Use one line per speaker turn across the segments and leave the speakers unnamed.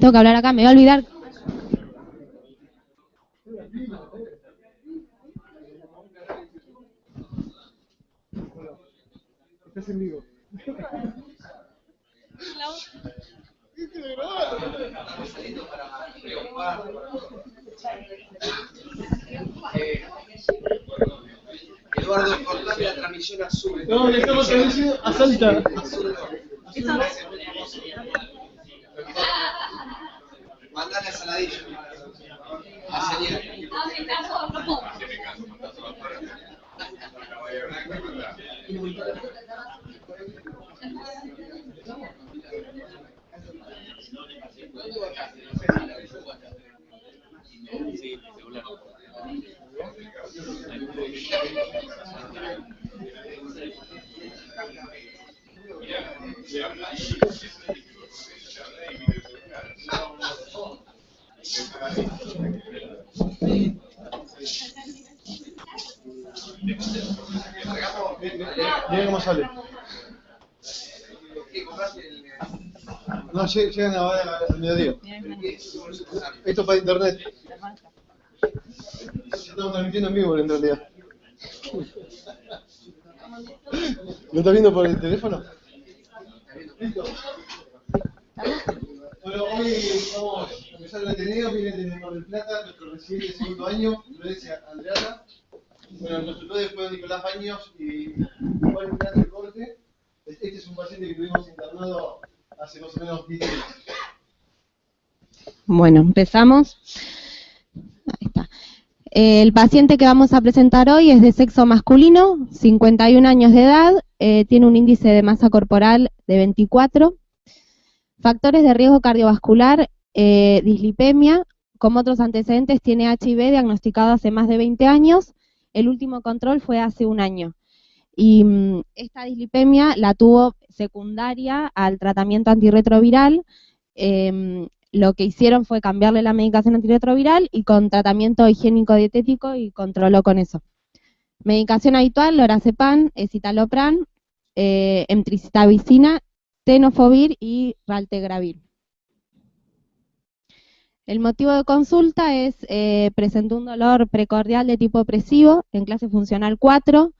Tengo que hablar acá, me voy a olvidar.
Estás en vivo.
Eduardo, cortame la transmisión azul.
No, le estamos transmitiendo a Salta.
Mandale a Saladillo. A señal.
Mira cómo sale. No, llegan ahora al mediodía. Esto es para internet. Estamos transmitiendo en vivo en realidad. ¿Lo estás viendo por el teléfono? ¿Listo? Bueno, hoy vamos a empezar el Ateneo, viene desde Mar del Plata, nuestro residente de segundo año, Florencia Andreana. Bueno, el resultado después de Nicolás Baños y Juan Ignacio Corte. Este es un paciente que tuvimos internado hace más o menos 10 días.
Bueno, empezamos. Ahí está. El paciente que vamos a presentar hoy es de sexo masculino, 51 años de edad, tiene un índice de masa corporal de 24, factores de riesgo cardiovascular, dislipemia, como otros antecedentes tiene HIV diagnosticado hace más de 20 años, el último control fue hace un año. Y esta dislipemia la tuvo secundaria al tratamiento antirretroviral. Lo que hicieron fue cambiarle la medicación antirretroviral y con tratamiento higiénico dietético y controló con eso. Medicación habitual, lorazepam, escitalopram, emtricitabina, tenofovir y raltegravir. El motivo de consulta es, presentó un dolor precordial de tipo opresivo en clase funcional 4,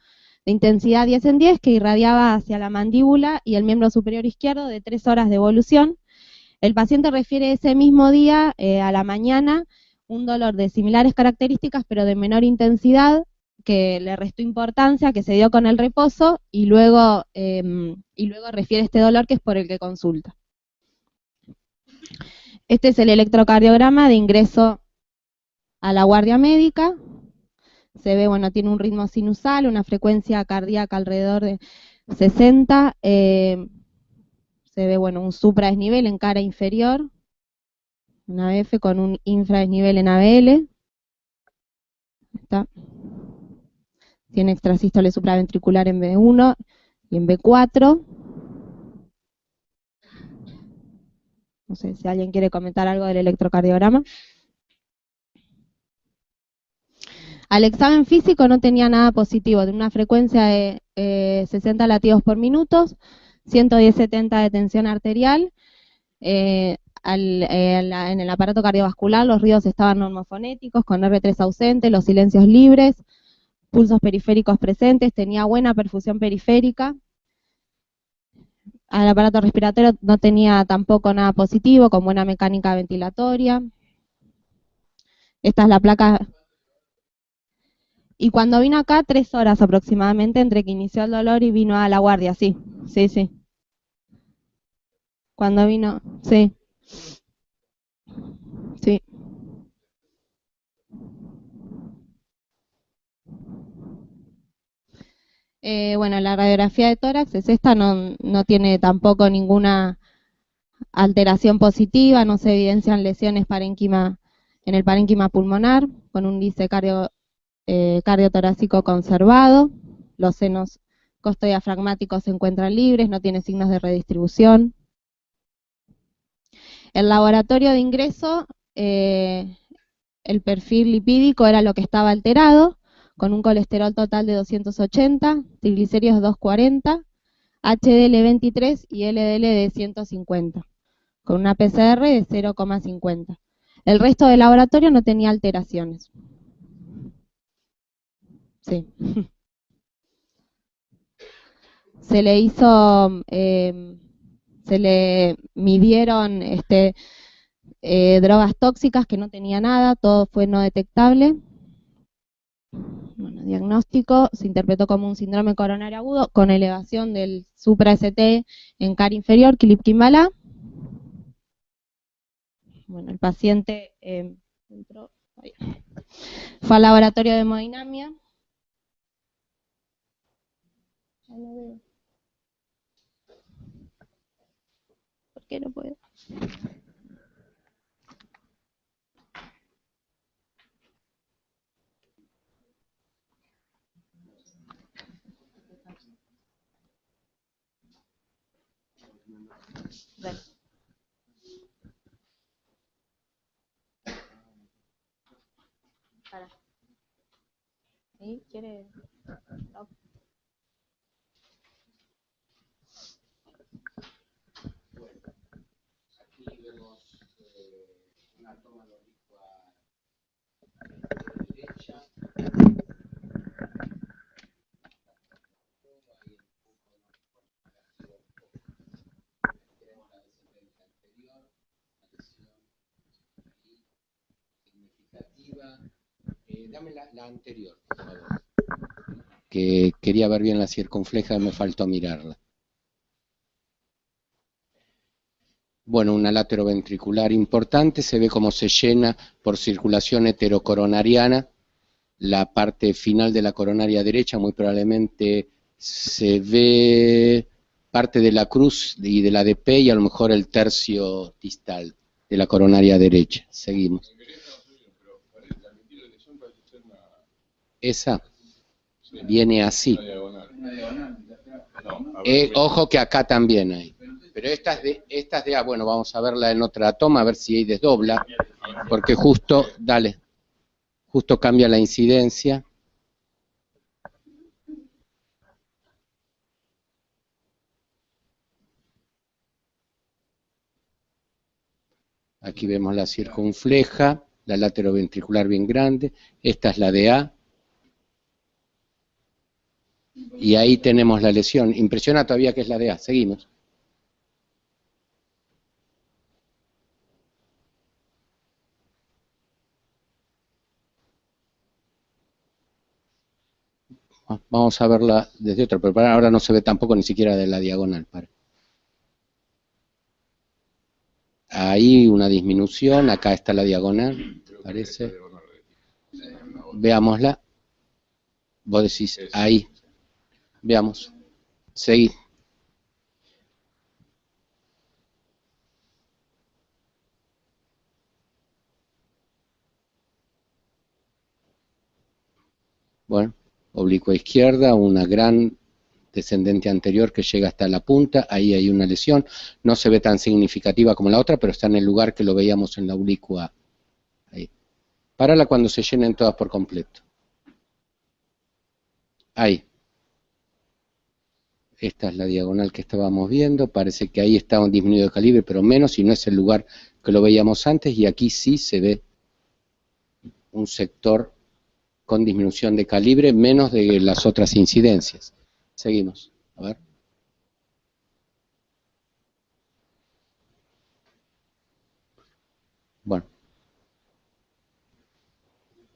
de intensidad 10 en 10, que irradiaba hacia la mandíbula y el miembro superior izquierdo de 3 horas de evolución. El paciente refiere ese mismo día, a la mañana, un dolor de similares características, pero de menor intensidad, que le restó importancia, que se dio con el reposo, y luego refiere este dolor que es por el que consulta. Este es el electrocardiograma de ingreso a la guardia médica. Se ve, bueno, tiene un ritmo sinusal, una frecuencia cardíaca alrededor de 60. Se ve, bueno, un supradesnivel en cara inferior, una AF con un infradesnivel en ABL. Está. Tiene extrasístole supraventricular en B1 y en B4. No sé si alguien quiere comentar algo del electrocardiograma. Al examen físico no tenía nada positivo, de una frecuencia de 60 latidos por minuto, 110/70 de tensión arterial. En el aparato cardiovascular los ruidos estaban normofonéticos, con R3 ausente, los silencios libres, pulsos periféricos presentes, tenía buena perfusión periférica. Al aparato respiratorio no tenía tampoco nada positivo, con buena mecánica ventilatoria. Esta es la placa. Y cuando vino acá, 3 horas aproximadamente, entre que inició el dolor y vino a la guardia, sí. Cuando vino, sí. Sí. Bueno, la radiografía de tórax es esta, no tiene tampoco ninguna alteración positiva, no se evidencian lesiones en el parénquima pulmonar, con un índice cardiotorácico conservado, los senos costodiafragmáticos se encuentran libres, no tiene signos de redistribución. El laboratorio de ingreso, el perfil lipídico era lo que estaba alterado, con un colesterol total de 280, triglicéridos 240, HDL 23 y LDL de 150. con una PCR de 0,50. El resto del laboratorio no tenía alteraciones. Sí. Se le hizo, se le midieron drogas tóxicas que no tenía nada, todo fue no detectable. Bueno, diagnóstico se interpretó como un síndrome coronario agudo con elevación del supra-ST en cara inferior, Kilip-Kimbala. Bueno, el paciente entró, fue al laboratorio de hemodinamia. Ya no veo. ¿Por qué no puedo? Dale. Para. ¿Sí? ¿Quiere? No.
Aquí vemos una toma de oblicua derecha. Tenemos la descendencia anterior, una lesión ahí significativa. Dame la anterior, por favor. Que quería ver bien la circunfleja, me faltó mirarla. Bueno, una lateroventricular importante, se ve cómo se llena por circulación heterocoronariana. La parte final de la coronaria derecha, muy probablemente se ve parte de la cruz y de la DP y a lo mejor el tercio distal de la coronaria derecha. Seguimos. Esa viene así. Ojo que acá también hay. Pero esta es de A. Bueno, vamos a verla en otra toma, a ver si ahí desdobla. Porque justo, dale, justo cambia la incidencia. Aquí vemos la circunfleja, la lateroventricular bien grande. Esta es la de A. Y ahí tenemos la lesión. Impresiona todavía que es la de A. Seguimos. Vamos a verla desde otro, pero ahora no se ve tampoco ni siquiera de la diagonal. Ahí una disminución, acá está la diagonal, parece. Veámosla. Vos decís, ahí. Veamos. Seguí. Bueno, oblicua izquierda, una gran descendente anterior que llega hasta la punta, ahí hay una lesión, no se ve tan significativa como la otra, pero está en el lugar que lo veíamos en la oblicua. Ahí. Párala cuando se llenen todas por completo. Ahí. Esta es la diagonal que estábamos viendo, parece que ahí está un disminuido de calibre, pero menos, y no es el lugar que lo veíamos antes, y aquí sí se ve un sector con disminución de calibre, menos de las otras incidencias. Seguimos, a ver.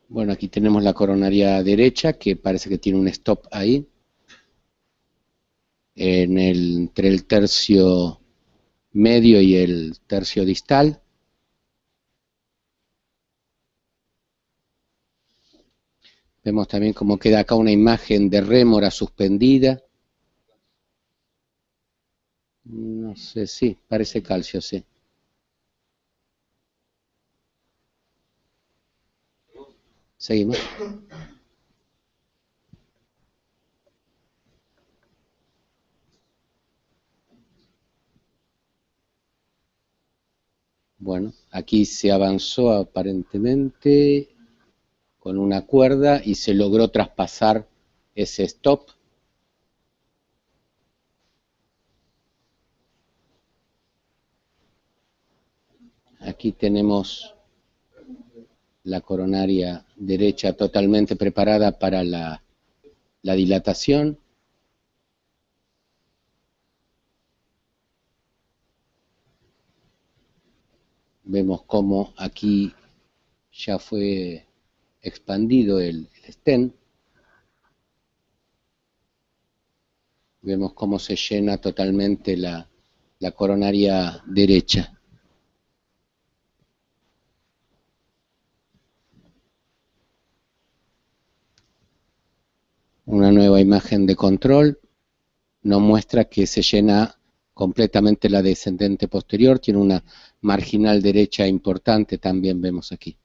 Bueno, aquí tenemos la coronaria derecha, que parece que tiene un stop ahí, entre el tercio medio y el tercio distal. Vemos también cómo queda acá una imagen de rémora suspendida. No sé, sí, parece calcio, sí. Seguimos. Bueno, aquí se avanzó aparentemente con una cuerda y se logró traspasar ese stop. Aquí tenemos la coronaria derecha totalmente preparada para la dilatación. Vemos cómo aquí ya fue expandido el stent. Vemos cómo se llena totalmente la coronaria derecha. Una nueva imagen de control nos muestra que se llena completamente la descendente posterior, tiene una marginal derecha importante, también vemos aquí.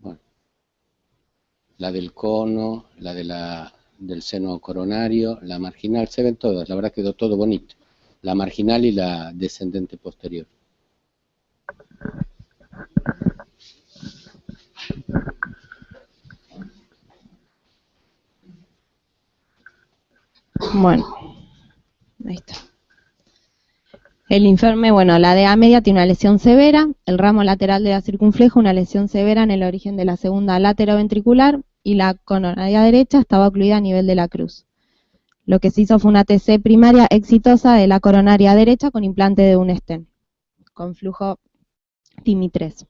Bueno, la del cono, la del seno coronario, la marginal, se ven todas, la verdad quedó todo bonito. La marginal y la descendente posterior.
Bueno, ahí está. El informe, bueno, la DA media tiene una lesión severa, el ramo lateral de la circunflejo una lesión severa en el origen de la segunda lateroventricular y la coronaria derecha estaba ocluida a nivel de la cruz. Lo que se hizo fue una TC primaria exitosa de la coronaria derecha con implante de un stent, con flujo TIMI-3.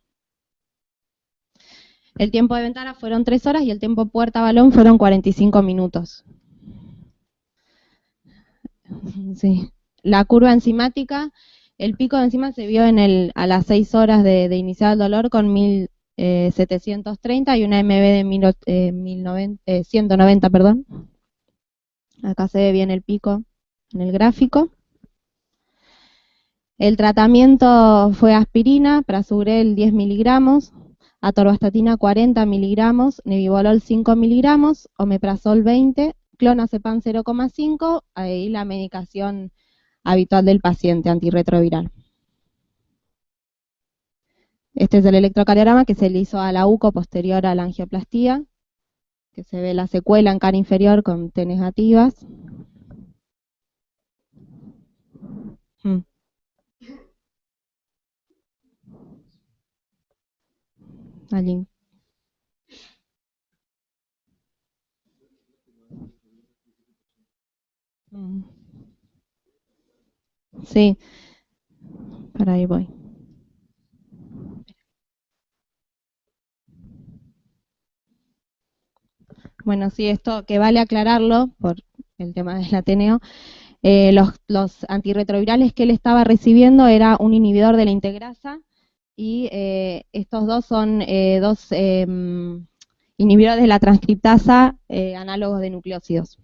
El tiempo de ventana fueron 3 horas y el tiempo puerta-balón fueron 45 minutos. Sí. La curva enzimática, el pico de enzima se vio a las 6 horas de iniciar el dolor con 1730 y una MB de 190, perdón. Acá se ve bien el pico en el gráfico. El tratamiento fue aspirina, prasugrel 10 miligramos, atorvastatina 40 miligramos, nebivolol 5 miligramos, omeprazol 20, clonazepam 0,5, ahí la medicación habitual del paciente, antirretroviral. Este es el electrocardiograma que se le hizo a la UCO posterior a la angioplastía, que se ve la secuela en cara inferior con T negativas. Allí. Sí, para ahí voy. Bueno, sí, esto que vale aclararlo por el tema del Ateneo. Los antirretrovirales que él estaba recibiendo era un inhibidor de la integrasa y estos dos son dos inhibidores de la transcriptasa análogos de nucleósidos.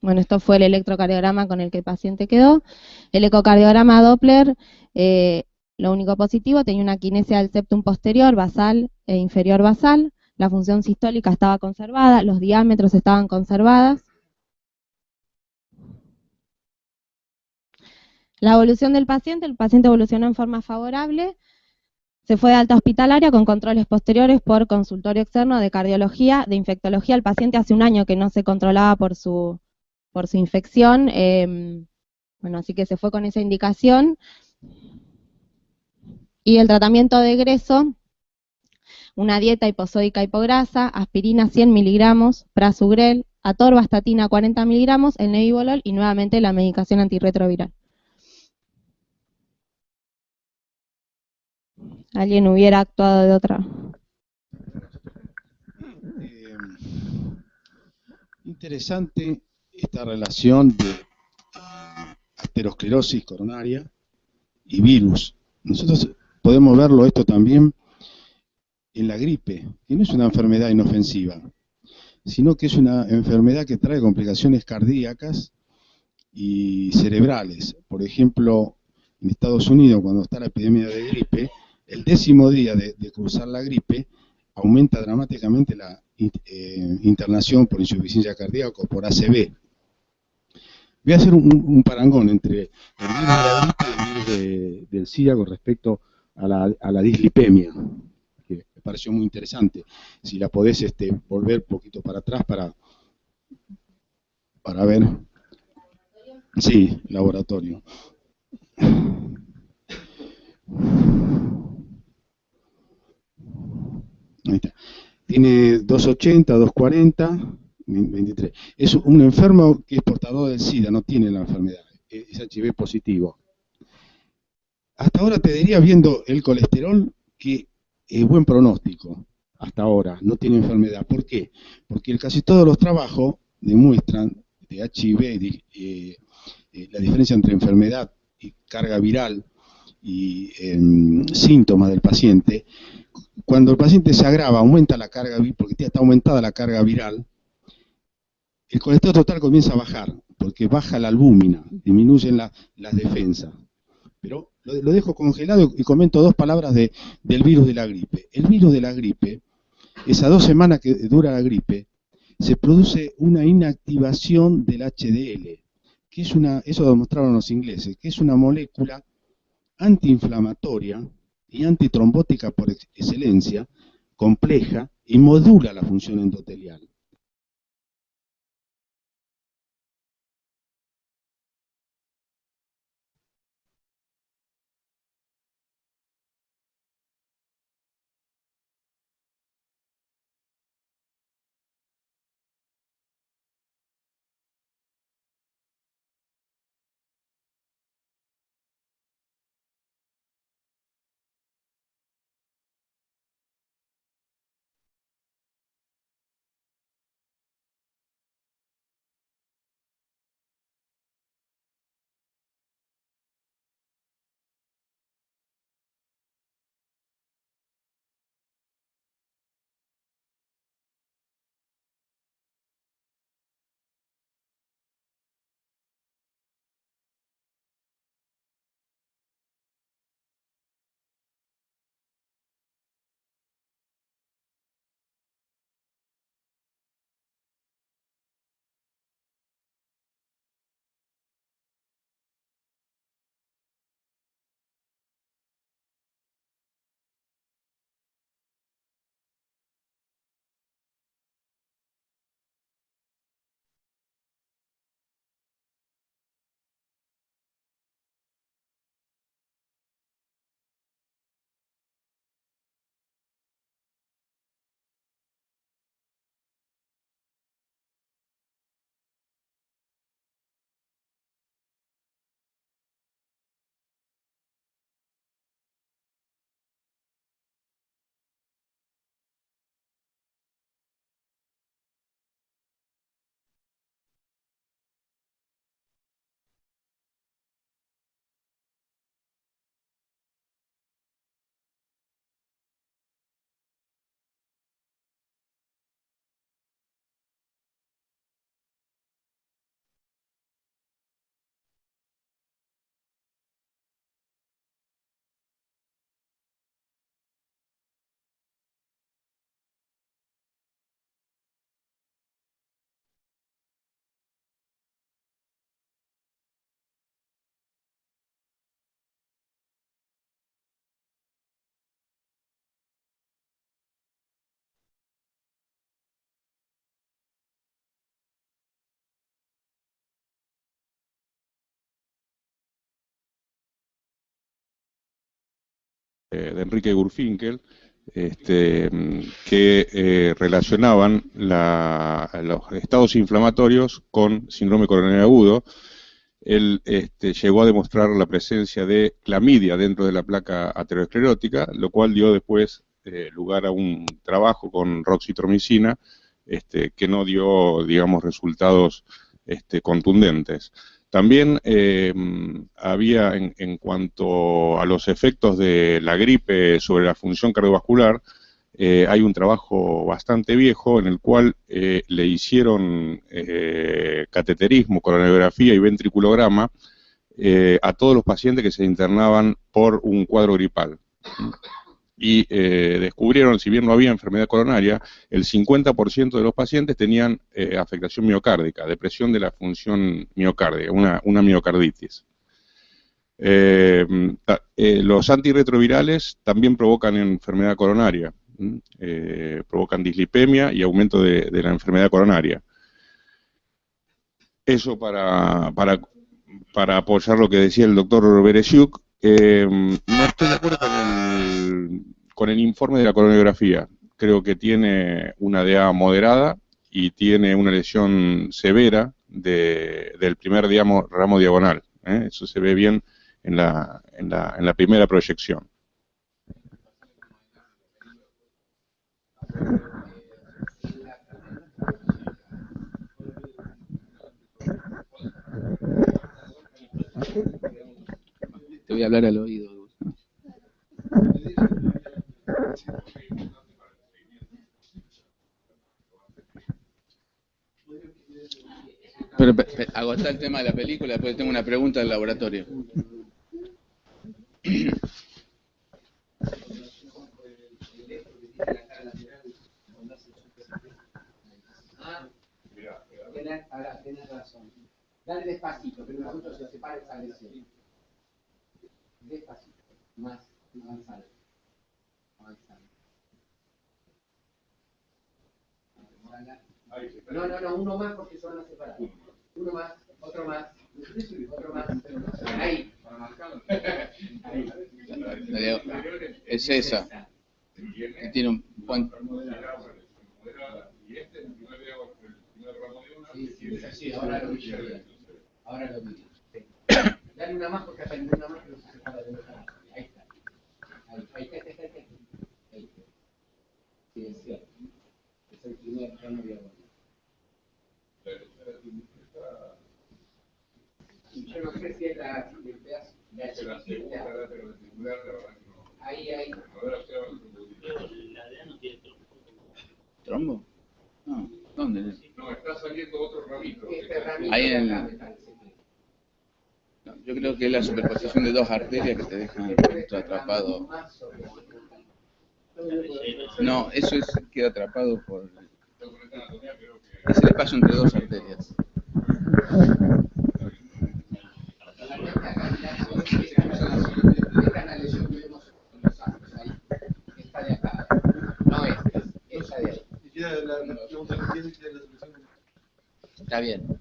Bueno, esto fue el electrocardiograma con el que el paciente quedó. El ecocardiograma Doppler, lo único positivo, tenía una quinesia del septum posterior, basal e inferior basal. La función sistólica estaba conservada, los diámetros estaban conservadas. La evolución del paciente, el paciente evolucionó en forma favorable. Se fue de alta hospitalaria con controles posteriores por consultorio externo de cardiología, de infectología. El paciente hace un año que no se controlaba por su infección, bueno, así que se fue con esa indicación. Y el tratamiento de egreso, una dieta hiposódica hipograsa, aspirina 100 miligramos, prasugrel, atorvastatina 40 miligramos, el nebivolol y nuevamente la medicación antirretroviral. ¿Alguien hubiera actuado de otra?
Interesante esta relación de aterosclerosis coronaria y virus. Nosotros podemos verlo esto también en la gripe, que no es una enfermedad inofensiva, sino que es una enfermedad que trae complicaciones cardíacas y cerebrales. Por ejemplo, en Estados Unidos, cuando está la epidemia de gripe, el 10º día de cruzar la gripe, aumenta dramáticamente la internación por insuficiencia cardíaca o por ACV. Voy a hacer un parangón entre el virus de la gripe y el virus del SIDA con respecto a la dislipemia, que pareció muy interesante. Si la podés volver un poquito para atrás para ver. Sí, laboratorio. Ahí está. Tiene 280, 240, 23. Es un enfermo que es portador del SIDA, no tiene la enfermedad, es HIV positivo. Hasta ahora te diría, viendo el colesterol, que es buen pronóstico. Hasta ahora, no tiene enfermedad. ¿Por qué? Porque casi todos los trabajos demuestran de HIV, la diferencia entre enfermedad y carga viral y síntomas del paciente. Cuando el paciente se agrava, aumenta la carga viral, porque está aumentada la carga viral, el colesterol total comienza a bajar, porque baja la albúmina, disminuyen las defensas. Pero lo dejo congelado y comento dos palabras del virus de la gripe. El virus de la gripe, esas 2 semanas que dura la gripe, se produce una inactivación del HDL, que es eso lo demostraron los ingleses, que es una molécula antiinflamatoria y antitrombótica por excelencia, compleja, y modula la función endotelial.
De Enrique Gurfinkel, que relacionaban los estados inflamatorios con síndrome coronario agudo. Él llegó a demostrar la presencia de clamidia dentro de la placa aterosclerótica, lo cual dio después lugar a un trabajo con roxitromicina, que no dio, digamos, resultados contundentes. También había, en cuanto a los efectos de la gripe sobre la función cardiovascular, hay un trabajo bastante viejo en el cual le hicieron cateterismo, coronariografía y ventriculograma a todos los pacientes que se internaban por un cuadro gripal. Y descubrieron, si bien no había enfermedad coronaria, el 50% de los pacientes tenían afectación miocárdica, depresión de la función miocárdica, una miocarditis. Los antirretrovirales también provocan enfermedad coronaria. provocan dislipemia y aumento de la enfermedad coronaria. Eso para apoyar lo que decía el doctor Beresiuk. No estoy de acuerdo con el informe de la coronariografía. Creo que tiene una DA moderada y tiene una lesión severa del primer ramo diagonal. Eso se ve bien en la primera proyección.
Te voy a hablar al oído. Pero agotá el tema de la película, después tengo una pregunta del laboratorio.
Tenés razón. Dale despacito, que nosotros se separe esa lesión. Despacito, más avanzado. No, uno más porque se van a separar. Uno más, otro más, otro más. Ahí.
Es esa. Que tiene un buen...
Sí, ahora lo vi. Ahora lo vi. Dale una más porque hasta ninguna más no se separa de otra. Ahí está. Ahí está. Sí, es cierto. Es el primer ramo diagonal. Yo no sé si es el pedazo de la chiquita. Ahí.
La DEA no tiene
¿Trombo? No, ¿dónde?
No, está saliendo otro ramito.
Ahí en el... No, yo creo que es la superposición de dos arterias que te dejan esto atrapado. No, eso queda atrapado por... Es el espacio entre dos arterias.
Esta lesión que vemos en los ángulos ahí. Esta de acá. No esta de ahí.
Está bien.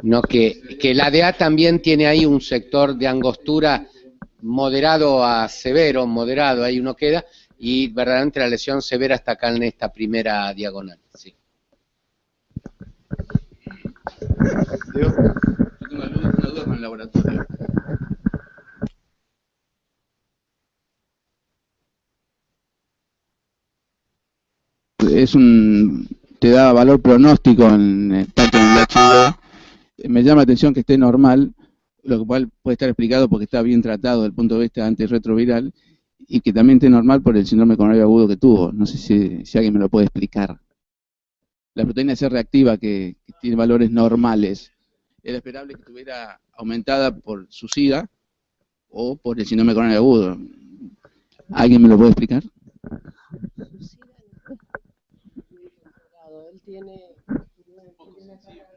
No, que la DA también tiene ahí un sector de angostura moderado a severo, moderado, ahí uno queda, y verdaderamente la lesión severa está acá en esta primera diagonal. Sí.
Yo tengo una duda con el laboratorio. Te da valor pronóstico tanto en el HIV. Me llama la atención que esté normal, lo cual puede estar explicado porque está bien tratado desde el punto de vista antirretroviral, y que también esté normal por el síndrome coronario agudo que tuvo. No sé si alguien me lo puede explicar. La proteína C reactiva, que tiene valores normales, ¿era esperable que estuviera aumentada por su SIDA o por el síndrome coronario agudo? ¿Alguien me lo puede explicar?
Él tiene una carga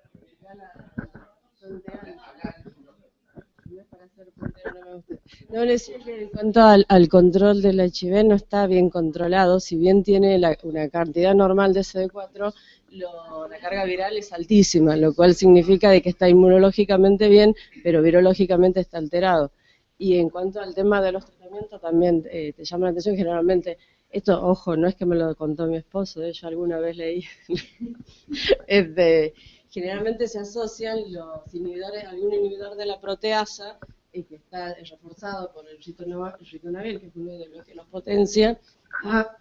no es para ser puntero, no me gusta. No, le decía que en cuanto al control del HIV no está bien controlado, si bien tiene una cantidad normal de CD4, la carga viral es altísima, lo cual significa de que está inmunológicamente bien, pero virológicamente está alterado. Y en cuanto al tema de los tratamientos, también te llama la atención generalmente. Esto, ojo, no es que me lo contó mi esposo, yo alguna vez leí. Generalmente se asocian los inhibidores, algún inhibidor de la proteasa, que está reforzado por el ritonavir, que es uno de los que los potencia, a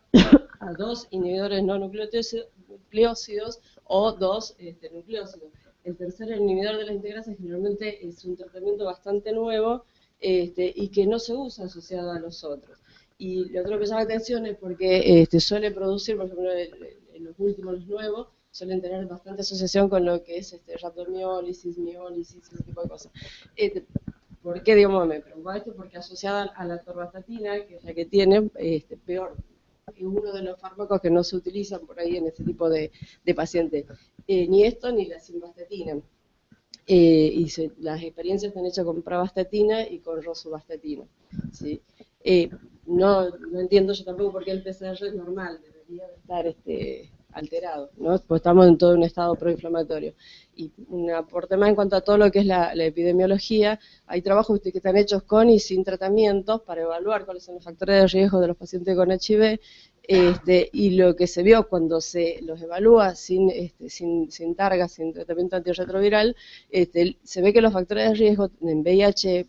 dos inhibidores no nucleósidos o dos nucleósidos. El tercer inhibidor de la integrasa generalmente es un tratamiento bastante nuevo y que no se usa asociado a los otros. Y lo otro que llama la atención es porque suele producir, por ejemplo, en los últimos, los nuevos, suelen tener bastante asociación con lo que es rhabdomiólisis, miólisis, ese tipo de cosas. ¿Por qué, digamos, me preocupa esto? Porque asociada a la atorvastatina, que es la que tiene, peor, es uno de los fármacos que no se utilizan por ahí en este tipo de pacientes. Ni esto ni la simvastatina. Las experiencias están hechas con pravastatina y con rosuvastatina, ¿sí? No entiendo yo tampoco por qué el PCR es normal, debería de estar alterado, ¿no? Pues estamos en todo un estado proinflamatorio. Y un aporte más en cuanto a todo lo que es la epidemiología, hay trabajos que están hechos con y sin tratamientos para evaluar cuáles son los factores de riesgo de los pacientes con HIV, y lo que se vio cuando se los evalúa sin targa, sin tratamiento antirretroviral, se ve que los factores de riesgo en VIH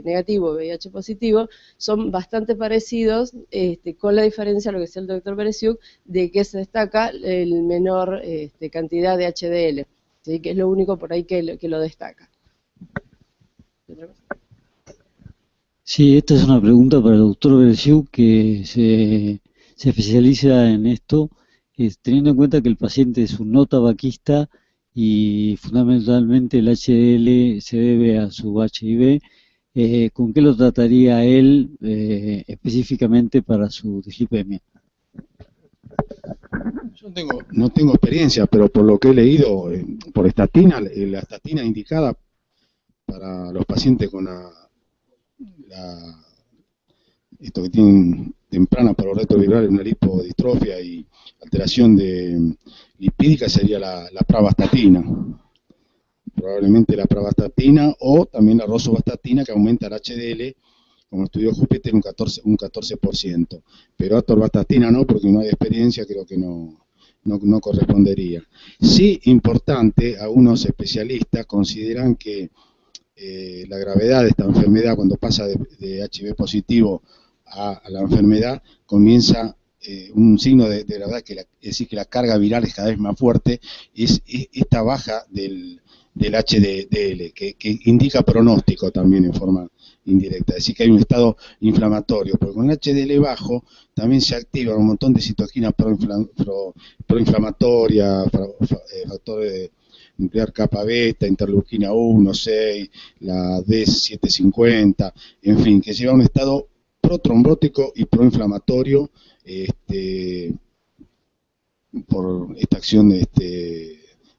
negativo, VIH positivo, son bastante parecidos, con la diferencia, lo que decía el doctor Beresiuk, de que se destaca el menor cantidad de HDL, ¿sí? Que es lo único por ahí que lo destaca.
Sí, esta es una pregunta para el doctor Beresiuk, que se especializa en esto, teniendo en cuenta que el paciente es un no tabaquista y fundamentalmente el HDL se debe a su HIV. ¿Con qué lo trataría él específicamente para su dislipemia?
Yo no tengo experiencia, pero por lo que he leído, por estatina, la estatina indicada para los pacientes con esto que tienen temprana paroretroviral, una lipodistrofia y alteración lipídica sería la pravastatina. Probablemente la pravastatina o también la rosuvastatina, que aumenta el HDL, como estudió Júpiter, un 14%. Pero atorvastatina no, porque no hay experiencia, creo que no correspondería. Sí, importante, algunos especialistas consideran que la gravedad de esta enfermedad, cuando pasa de HIV positivo a la enfermedad, comienza un signo de gravedad, es decir, que la carga viral es cada vez más fuerte, es esta baja del HDL, que indica pronóstico también en forma indirecta, es decir, que hay un estado inflamatorio, porque con el HDL bajo también se activan un montón de citoquinas proinflamatorias, factores de nuclear kappa beta, interleuquina 1, 6, la D750, en fin, que lleva a un estado protrombótico y proinflamatorio por esta acción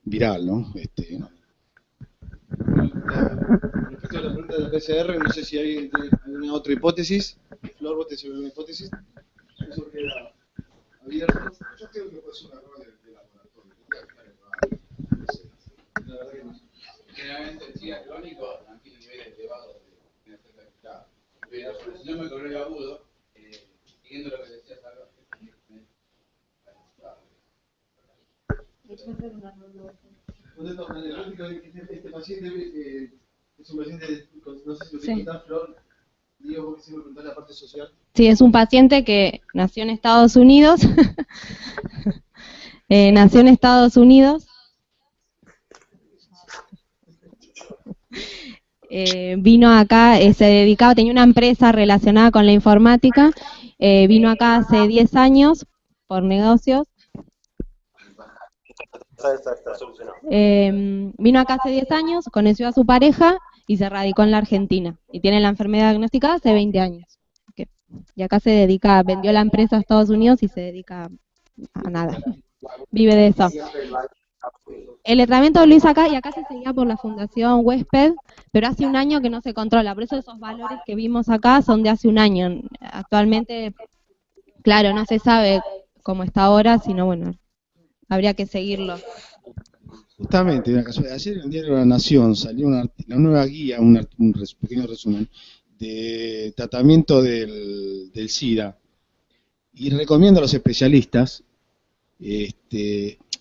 viral, ¿no?
Respecto a la pregunta del PCR, no sé si alguien tiene alguna otra hipótesis. Flor, ¿vos tenés alguna hipótesis? Eso queda abierto. Yo creo que puede ser un error de laboratorio. La verdad que no sé.
Generalmente el SIDA crónico mantiene niveles elevados de efectividad. Pero sobre el síndrome coronario agudo, siguiendo lo que decías ahora,
Contento, anecdótico, este paciente es un paciente, no sé si lo quiero contar, Flor, Diego, porque siempre preguntó la parte social.
Sí, es un paciente que nació en Estados Unidos. Nació en Estados Unidos. Vino acá, se dedicaba, tenía una empresa relacionada con la informática, vino acá hace 10 años por negocios. Vino acá hace 10 años, conoció a su pareja y se radicó en la Argentina. Y tiene la enfermedad diagnosticada hace 20 años. Y acá se dedica, vendió la empresa a Estados Unidos y se dedica a nada. Vive de eso. El tratamiento lo hizo acá y acá se seguía por la Fundación Huésped, pero hace un año que no se controla. Por eso esos valores que vimos acá son de hace un año. Actualmente, claro, no se sabe cómo está ahora, sino bueno, habría que seguirlo.
Justamente, ayer en el diario La Nación salió una nueva guía, un pequeño resumen, de tratamiento del SIDA. Y recomiendo a los especialistas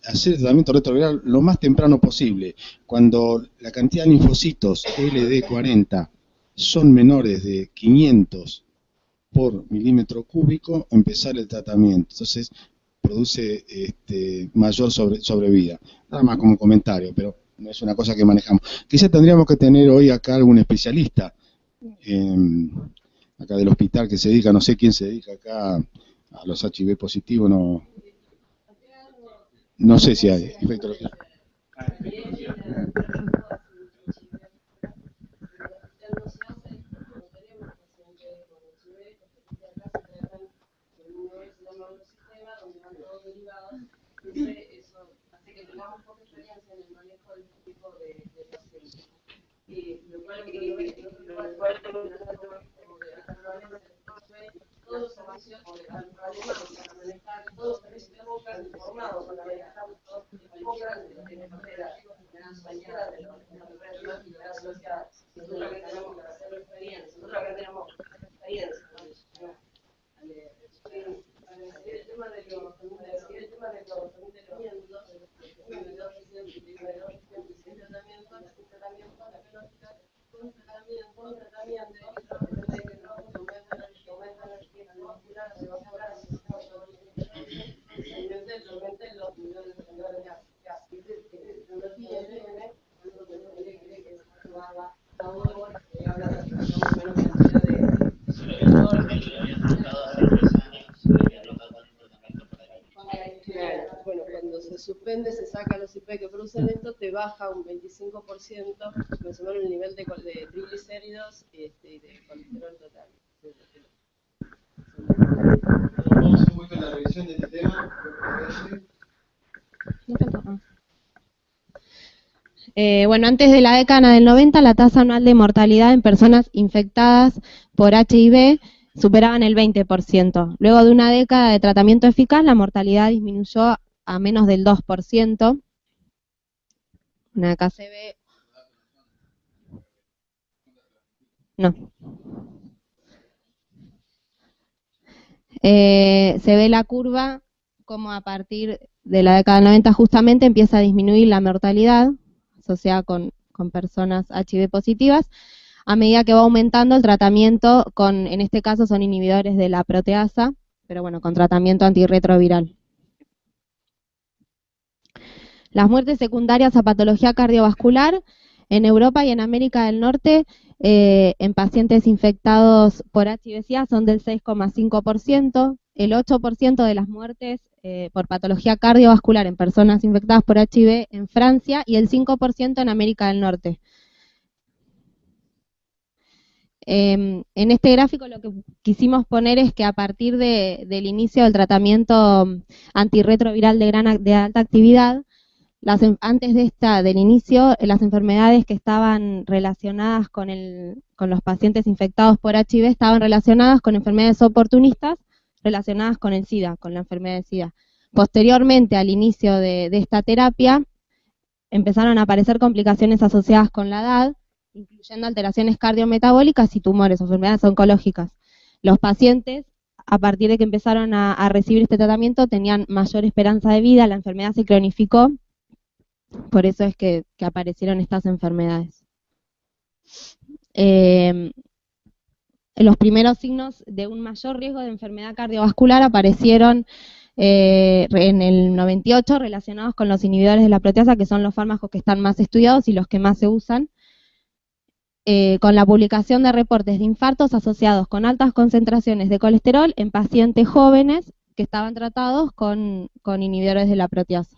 hacer el tratamiento retroviral lo más temprano posible. Cuando la cantidad de linfocitos LD40 son menores de 500 por milímetro cúbico, empezar el tratamiento. Entonces, produce mayor sobrevida. Nada más como comentario, pero no es una cosa que manejamos. Quizá tendríamos que tener hoy acá algún especialista, acá del hospital, que se dedica, no sé quién se dedica acá a los HIV positivos, no sé si hay efecto.
Eso hace que tengamos poca experiencia en el manejo de este tipo de pacientes. Lo cual todos los servicios alemán para manejar todos los servicios de boca informados con la manejar todos los boca de los que carrera cualquiera de los biológicas asociadas. Nosotros que tenemos que hacer experiencia, nosotros que tenemos experiencia. El tema de los bueno, cuando se suspende, se saca los IP que producen esto, te baja un 25% más o menos el nivel de triglicéridos y de colesterol total.
Vamos un poquito en la revisión de este tema.
Bueno, antes de la década del 90, la tasa anual de mortalidad en personas infectadas por HIV superaban el 20%. Luego de una década de tratamiento eficaz, la mortalidad disminuyó a menos del 2%. Acá se ve... No. Se ve la curva como a partir de la década del 90 justamente empieza a disminuir la mortalidad asociada con personas HIV positivas, a medida que va aumentando el tratamiento con, en este caso son inhibidores de la proteasa, pero bueno, con tratamiento antirretroviral. Las muertes secundarias a patología cardiovascular en Europa y en América del Norte en pacientes infectados por HIV-Sida son del 6,5%, el 8% de las muertes por patología cardiovascular en personas infectadas por HIV en Francia y el 5% en América del Norte. En este gráfico lo que quisimos poner es que a partir del inicio del tratamiento antirretroviral de alta actividad, antes del inicio, las enfermedades que estaban relacionadas con los pacientes infectados por HIV estaban relacionadas con enfermedades oportunistas relacionadas con el SIDA, con la enfermedad de SIDA. Posteriormente, al inicio de esta terapia, empezaron a aparecer complicaciones asociadas con la edad, incluyendo alteraciones cardiometabólicas y tumores o enfermedades oncológicas. Los pacientes, a partir de que empezaron a recibir este tratamiento, tenían mayor esperanza de vida, la enfermedad se cronificó, por eso es que aparecieron estas enfermedades. Los primeros signos de un mayor riesgo de enfermedad cardiovascular aparecieron en el 98 relacionados con los inhibidores de la proteasa, que son los fármacos que están más estudiados y los que más se usan, con la publicación de reportes de infartos asociados con altas concentraciones de colesterol en pacientes jóvenes que estaban tratados con inhibidores de la proteasa.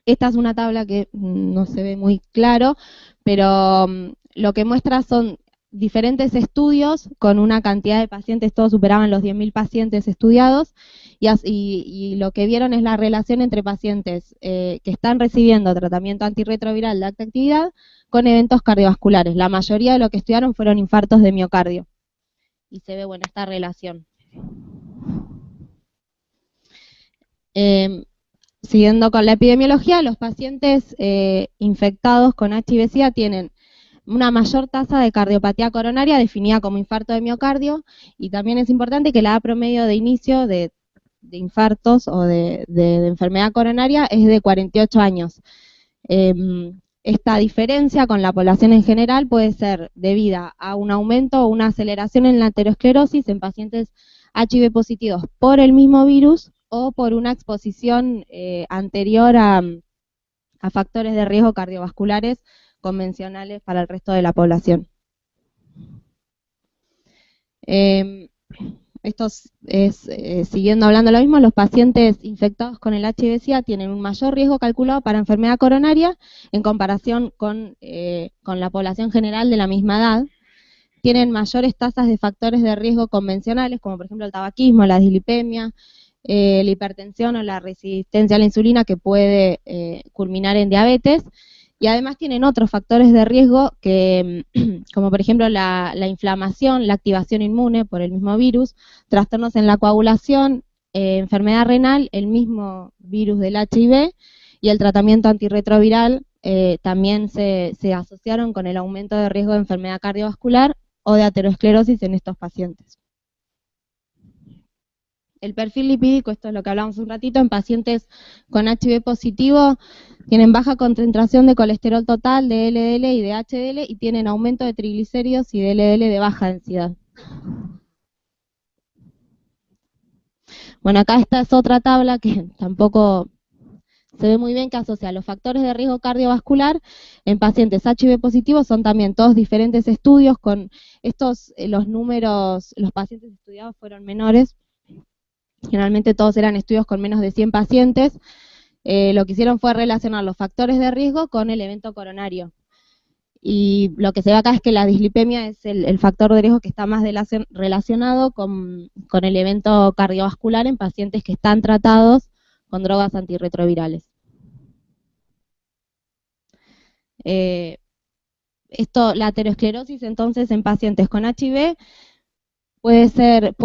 Esta es una tabla que no se ve muy claro, pero lo que muestra son diferentes estudios con una cantidad de pacientes, todos superaban los 10.000 pacientes estudiados, y lo que vieron es la relación entre pacientes que están recibiendo tratamiento antirretroviral de alta actividad con eventos cardiovasculares. La mayoría de lo que estudiaron fueron infartos de miocardio. Y se ve, bueno, esta relación. Siguiendo con la epidemiología, los pacientes infectados con HIV-Sida tienen una mayor tasa de cardiopatía coronaria definida como infarto de miocardio, y también es importante que la edad promedio de inicio de infartos o de enfermedad coronaria es de 48 años. Esta diferencia con la población en general puede ser debida a un aumento o una aceleración en la aterosclerosis en pacientes HIV positivos por el mismo virus o por una exposición anterior a factores de riesgo cardiovasculares convencionales para el resto de la población. Siguiendo hablando lo mismo, los pacientes infectados con el HIV-Sida tienen un mayor riesgo calculado para enfermedad coronaria en comparación con la población general de la misma edad. Tienen mayores tasas de factores de riesgo convencionales, como por ejemplo el tabaquismo, la dislipemia, la hipertensión o la resistencia a la insulina, que puede culminar en diabetes, Y además tienen otros factores de riesgo que, como por ejemplo la inflamación, la activación inmune por el mismo virus, trastornos en la coagulación, enfermedad renal, el mismo virus del HIV y el tratamiento antirretroviral también se asociaron con el aumento de riesgo de enfermedad cardiovascular o de aterosclerosis en estos pacientes. El perfil lipídico, esto es lo que hablamos un ratito, en pacientes con HIV positivo tienen baja concentración de colesterol total, de LDL y de HDL y tienen aumento de triglicéridos y de LDL de baja densidad. Bueno, acá esta es otra tabla que tampoco se ve muy bien, que asocia los factores de riesgo cardiovascular en pacientes HIV positivos. Son también todos diferentes estudios con estos, los números, los pacientes estudiados fueron menores. Generalmente todos eran estudios con menos de 100 pacientes. Lo que hicieron fue relacionar los factores de riesgo con el evento coronario. Y lo que se ve acá es que la dislipemia es el factor de riesgo que está más relacionado con el evento cardiovascular en pacientes que están tratados con drogas antirretrovirales. La aterosclerosis entonces en pacientes con HIV puede ser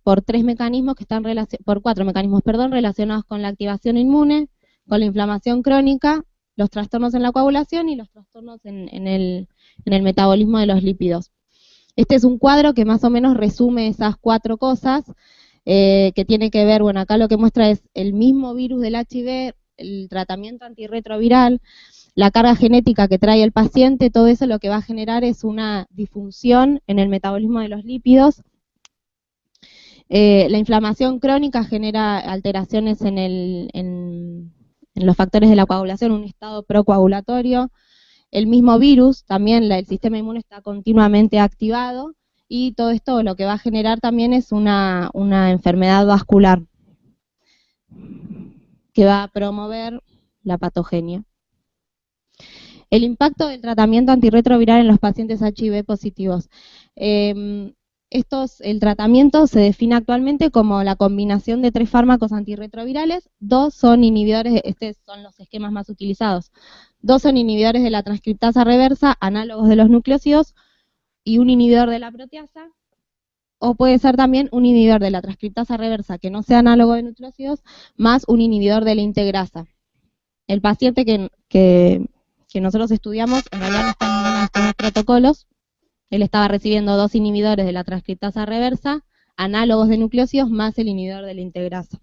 por tres mecanismos que están por cuatro mecanismos, relacionados con la activación inmune, con la inflamación crónica, los trastornos en la coagulación y los trastornos en el metabolismo de los lípidos. Este es un cuadro que más o menos resume esas cuatro cosas, que tiene que ver, bueno, acá lo que muestra es el mismo virus del HIV, el tratamiento antirretroviral, la carga genética que trae el paciente. Todo eso lo que va a generar es una disfunción en el metabolismo de los lípidos. La inflamación crónica genera alteraciones en los factores de la coagulación, un estado procoagulatorio. El mismo virus, también el sistema inmune está continuamente activado, y todo esto lo que va a generar también es una enfermedad vascular que va a promover la patogenia. El impacto del tratamiento antirretroviral en los pacientes HIV positivos. El tratamiento se define actualmente como la combinación de 3 fármacos antirretrovirales. 2 son inhibidores, estos son los esquemas más utilizados. 2 son inhibidores de la transcriptasa reversa, análogos de los nucleósidos, y un inhibidor de la proteasa, o puede ser también un inhibidor de la transcriptasa reversa que no sea análogo de nucleósidos, más un inhibidor de la integrasa. El paciente que nosotros estudiamos, en realidad no está en ninguno de estos protocolos. Él estaba recibiendo 2 inhibidores de la transcriptasa reversa, análogos de nucleósidos, más el inhibidor de la integrasa.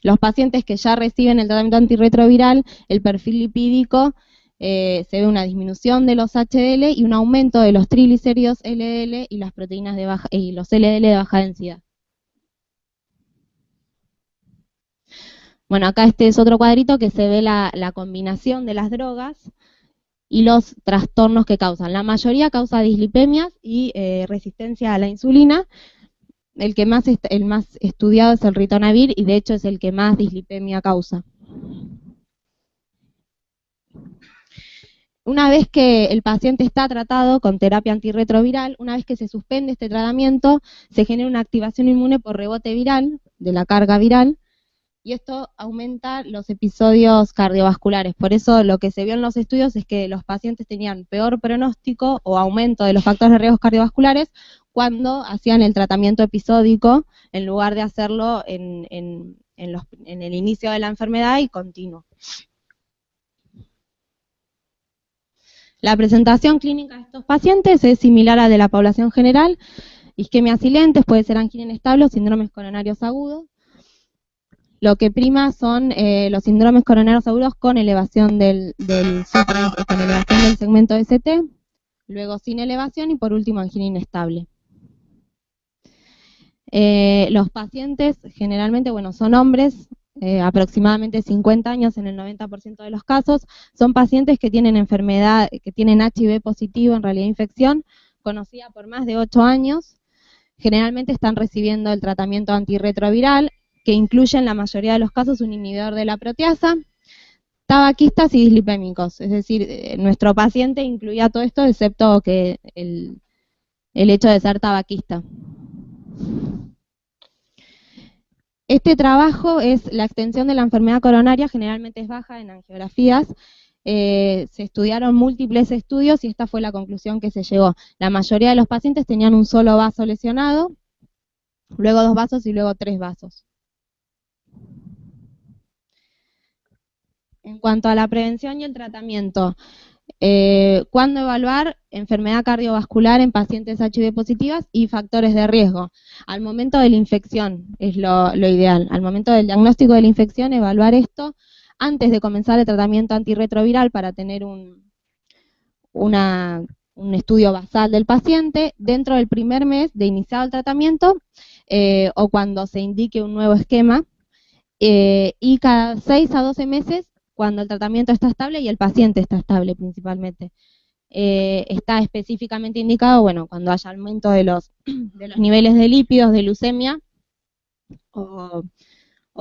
Los pacientes que ya reciben el tratamiento antirretroviral, el perfil lipídico, se ve una disminución de los HDL y un aumento de los triglicéridos LDL y las proteínas de baja, y los LDL de baja densidad. Bueno, acá este es otro cuadrito que se ve la combinación de las drogas y los trastornos que causan. La mayoría causa dislipemias y resistencia a la insulina. El más estudiado es el ritonavir, y de hecho es el que más dislipemia causa. Una vez que el paciente está tratado con terapia antirretroviral, una vez que se suspende este tratamiento, se genera una activación inmune por rebote viral, de la carga viral, y esto aumenta los episodios cardiovasculares. Por eso lo que se vio en los estudios es que los pacientes tenían peor pronóstico o aumento de los factores de riesgo cardiovasculares cuando hacían el tratamiento episódico, en lugar de hacerlo en el inicio de la enfermedad y continuo. La presentación clínica de estos pacientes es similar a la de la población general: isquemias silentes, puede ser angina inestable o síndromes coronarios agudos. Lo que prima son los síndromes coronarios agudos con elevación del segmento ST, luego sin elevación y por último angina inestable. Los pacientes generalmente, bueno, son hombres, aproximadamente 50 años en el 90% de los casos. Son pacientes que tienen enfermedad, que tienen HIV positivo, en realidad infección, conocida por más de 8 años. Generalmente están recibiendo el tratamiento antirretroviral, que incluye en la mayoría de los casos un inhibidor de la proteasa, tabaquistas y dislipémicos. Es decir, nuestro paciente incluía todo esto, excepto que el hecho de ser tabaquista. Este trabajo es la extensión de la enfermedad coronaria, generalmente es baja en angiografías. Se estudiaron múltiples estudios y esta fue la conclusión que se llegó. La mayoría de los pacientes tenían un solo vaso lesionado, luego 2 vasos y luego 3 vasos. En cuanto a la prevención y el tratamiento, ¿cuándo evaluar enfermedad cardiovascular en pacientes HIV positivas y factores de riesgo? Al momento de la infección es lo ideal. Al momento del diagnóstico de la infección, evaluar esto antes de comenzar el tratamiento antirretroviral para tener un estudio basal del paciente dentro del primer mes de iniciado el tratamiento o cuando se indique un nuevo esquema y cada 6 a 12 meses cuando el tratamiento está estable y el paciente está estable principalmente. Está específicamente indicado, bueno, cuando haya aumento de los niveles de lípidos, de leucemia o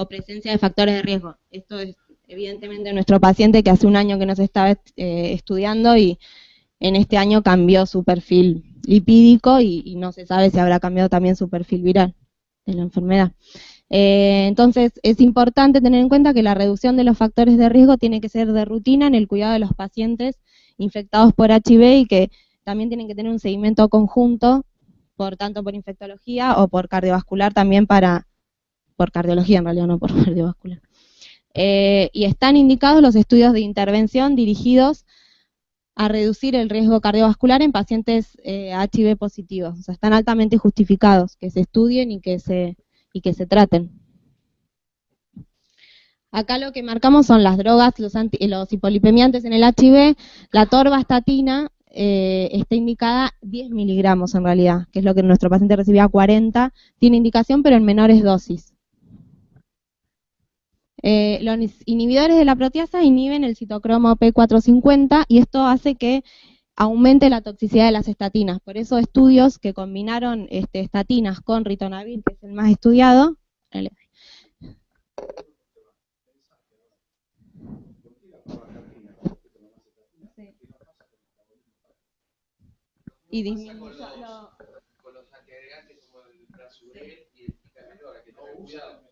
presencia de factores de riesgo. Esto es evidentemente nuestro paciente que hace un año que nos estaba estudiando y en este año cambió su perfil lipídico y no se sabe si habrá cambiado también su perfil viral de la enfermedad. Entonces es importante tener en cuenta que la reducción de los factores de riesgo tiene que ser de rutina en el cuidado de los pacientes infectados por HIV y que también tienen que tener un seguimiento conjunto, tanto por infectología o por cardiovascular también por cardiología en realidad, no por cardiovascular. Y están indicados los estudios de intervención dirigidos a reducir el riesgo cardiovascular en pacientes HIV positivos. O sea, están altamente justificados que se estudien y que se traten. Acá lo que marcamos son las drogas, los hipolipemiantes en el HIV. La atorvastatina está indicada 10 miligramos en realidad, que es lo que nuestro paciente recibía 40. Tiene indicación, pero en menores dosis. Los inhibidores de la proteasa inhiben el citocromo P450 y esto hace que aumente la toxicidad de las estatinas. Por eso estudios que combinaron estatinas con ritonavir, que es el más estudiado, y disminuyó
con los antiagregantes como el Brasurel y el Ticagrelor, que tengan cuidado.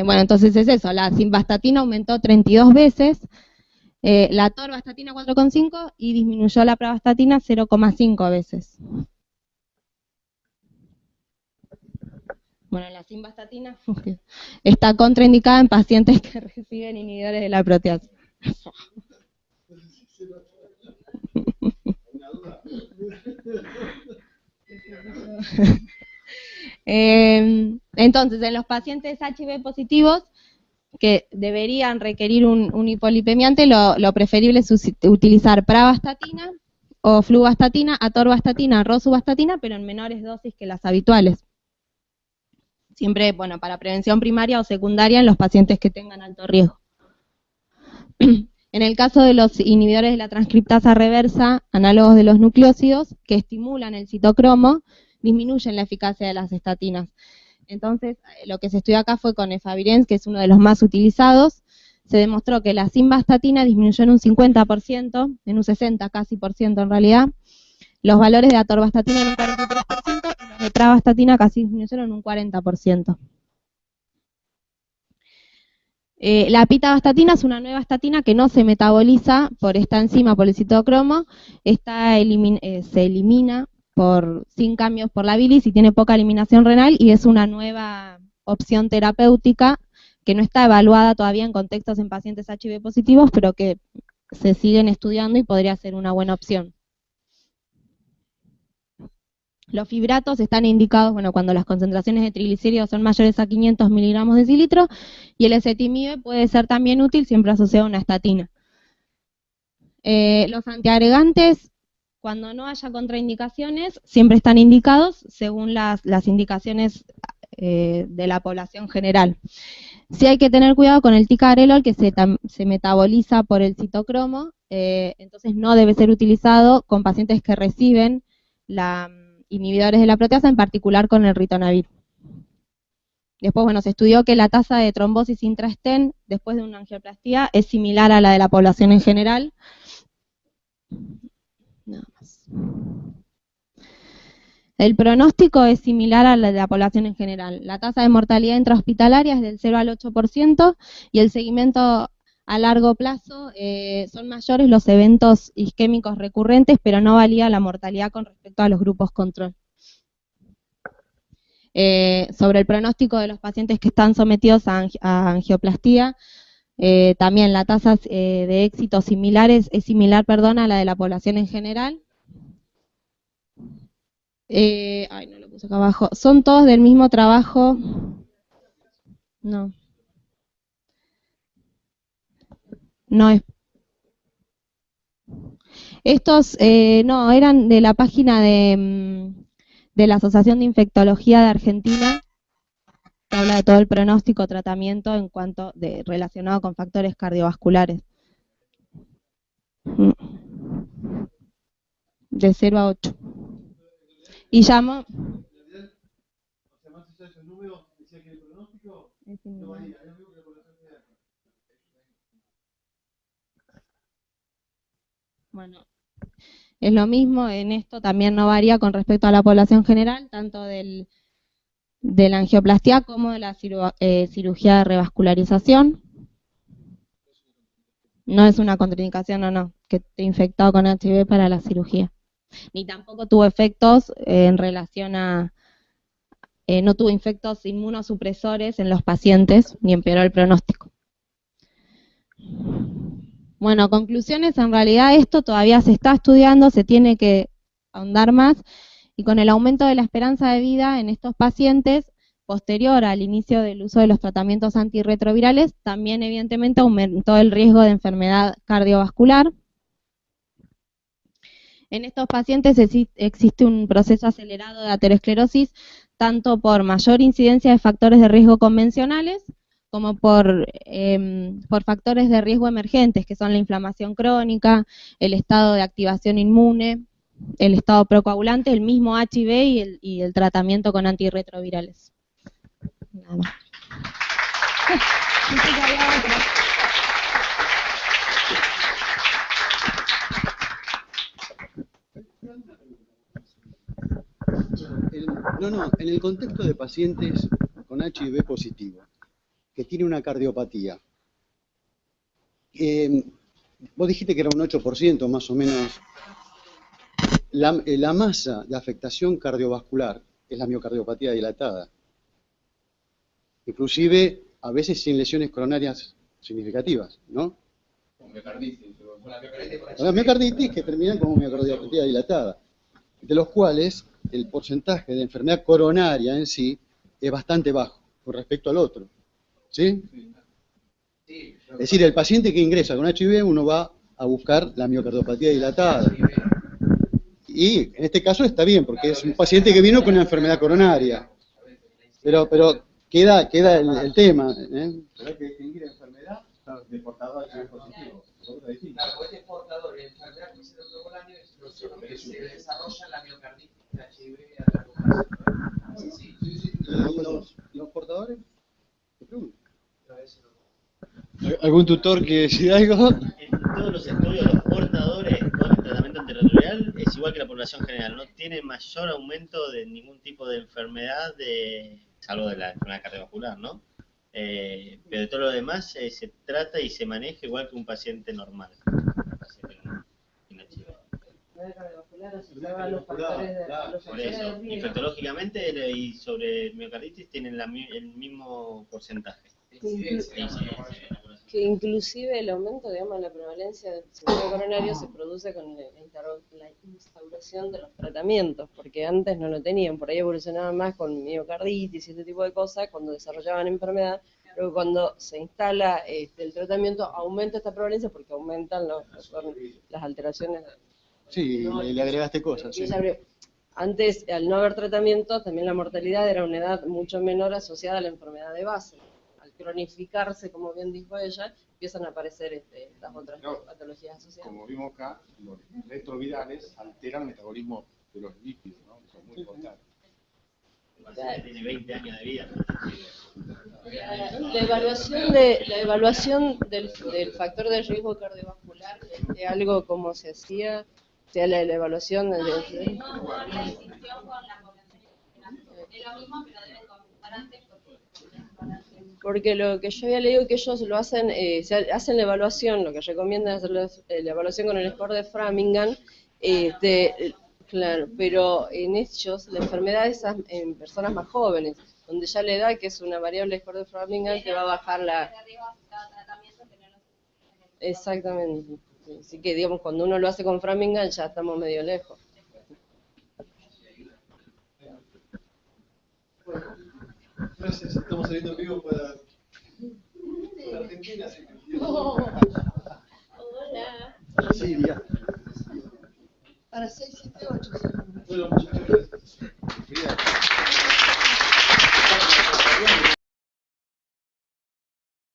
Bueno, entonces es eso, la simvastatina aumentó 32 veces, la atorvastatina 4,5 y disminuyó la pravastatina 0,5 veces. Bueno, la simvastatina está contraindicada en pacientes que reciben inhibidores de la proteasa. Entonces, en los pacientes HIV positivos que deberían requerir un hipolipemiante, lo preferible es utilizar pravastatina o fluvastatina, atorvastatina, rosuvastatina, pero en menores dosis que las habituales. Siempre, bueno, para prevención primaria o secundaria en los pacientes que tengan alto riesgo. En el caso de los inhibidores de la transcriptasa reversa, análogos de los nucleósidos, que estimulan el citocromo, disminuyen la eficacia de las estatinas. Entonces, lo que se estudió acá fue con efavirenz, que es uno de los más utilizados. Se demostró que la simvastatina disminuyó en un 50%, en un 60% casi por ciento en realidad. Los valores de atorvastatina en un 43% y los de pravastatina casi disminuyeron en un 40%. La pitavastatina es una nueva estatina que no se metaboliza por esta enzima, por el citocromo. Se elimina sin cambios por la bilis y tiene poca eliminación renal y es una nueva opción terapéutica que no está evaluada todavía en contextos en pacientes HIV positivos, pero que se siguen estudiando y podría ser una buena opción. Los fibratos están indicados, bueno, cuando las concentraciones de triglicéridos son mayores a 500 miligramos de decilitro, y el ezetimibe puede ser también útil siempre asociado a una estatina. Los antiagregantes, cuando no haya contraindicaciones, siempre están indicados según las indicaciones de la población general. Sí hay que tener cuidado con el ticagrelor, que se metaboliza por el citocromo, entonces no debe ser utilizado con pacientes que reciben inhibidores de la proteasa, en particular con el ritonavir. Después, bueno, se estudió que la tasa de trombosis intraestén después de una angioplastía es similar a la de la población en general. Nada más. El pronóstico es similar a la de la población en general. La tasa de mortalidad intrahospitalaria es del 0 al 8% y el seguimiento a largo plazo son mayores los eventos isquémicos recurrentes, pero no varía la mortalidad con respecto a los grupos control. Sobre el pronóstico de los pacientes que están sometidos a angioplastía, también la tasa de éxito es similar a la de la población en general. No lo puse acá abajo. Son todos del mismo trabajo. No. No es. Estos no, eran de la página de la Asociación de Infectología de Argentina, que habla de todo el pronóstico, tratamiento en cuanto relacionado con factores cardiovasculares. De 0 a 8. Y llamo. Bueno, es lo mismo, en esto también no varía con respecto a la población general, tanto de la angioplastía como de la cirugía de revascularización. No es una contraindicación, no, que esté infectado con HIV para la cirugía. Ni tampoco tuvo efectos en relación a... no tuvo efectos inmunosupresores en los pacientes, ni empeoró el pronóstico. Bueno, conclusiones, en realidad esto todavía se está estudiando, se tiene que ahondar más, y con el aumento de la esperanza de vida en estos pacientes, posterior al inicio del uso de los tratamientos antirretrovirales, también evidentemente aumentó el riesgo de enfermedad cardiovascular. En estos pacientes existe un proceso acelerado de aterosclerosis, tanto por mayor incidencia de factores de riesgo convencionales, como por factores de riesgo emergentes, que son la inflamación crónica, el estado de activación inmune, el estado procoagulante, el mismo HIV y el tratamiento con antirretrovirales. Nada más.
En el contexto de pacientes con HIV positivo, que tiene una cardiopatía, vos dijiste que era un 8% más o menos, la masa de afectación cardiovascular es la miocardiopatía dilatada, inclusive a veces sin lesiones coronarias significativas, ¿no? La miocarditis que terminan como miocardiopatía dilatada, de los cuales el porcentaje de enfermedad coronaria en sí es bastante bajo con respecto al otro, ¿sí? Es decir, el paciente que ingresa con HIV, uno va a buscar la miocardiopatía dilatada. Y en este caso está bien, porque es un paciente que vino con una enfermedad coronaria. Pero queda el tema, ¿eh? Pero hay que distinguir enfermedad de portador de HIV positivo.
Claro, pues este portador de enfermedad que se desarrolla la miocarditis, la HIV a largo plazo. Sí.
¿Los portadores? ¿Te pregunto?
¿Algún tutor que decida algo?
En todos los estudios, los portadores con el tratamiento antirretroviral es igual que la población general, no tiene mayor aumento de ningún tipo de enfermedad, salvo de la enfermedad cardiovascular, ¿no? Pero de todo lo demás se trata y se maneja igual que un paciente normal. Infectológicamente y sobre miocarditis tienen el mismo porcentaje.
Que inclusive el aumento, digamos, de la prevalencia del síndrome coronario se produce con la instauración de los tratamientos, porque antes no lo tenían, por ahí evolucionaban más con miocarditis y este tipo de cosas cuando desarrollaban enfermedad, pero cuando se instala el tratamiento aumenta esta prevalencia porque aumentan las alteraciones.
Sí, le agregaste cosas. Sí.
Antes, al no haber tratamientos, también la mortalidad era una edad mucho menor asociada a la enfermedad de base. Al cronificarse, como bien dijo ella, empiezan a aparecer estas otras patologías asociadas.
Como vimos acá, los retrovirales alteran el metabolismo de los lípidos, ¿no? Eso es muy importante.
Tiene 20 años de vida.
La evaluación del factor de riesgo cardiovascular es algo como se hacía, o sea, la evaluación de...
Es lo mismo, pero deben comenzar antes
Porque lo que yo había leído que ellos lo hacen, hacen la evaluación, lo que recomiendan es hacer la evaluación con el score de Framingham, claro, pero en ellos la enfermedad es en personas más jóvenes, donde ya la edad, que es una variable score de Framingham, que va a bajar la... Exactamente. Así que, digamos, cuando uno lo hace con Framingham ya estamos medio lejos.
Gracias, estamos saliendo en vivo para Argentina. Así que...
Hola.
Siria.
Para 678.
Bueno, muchas gracias.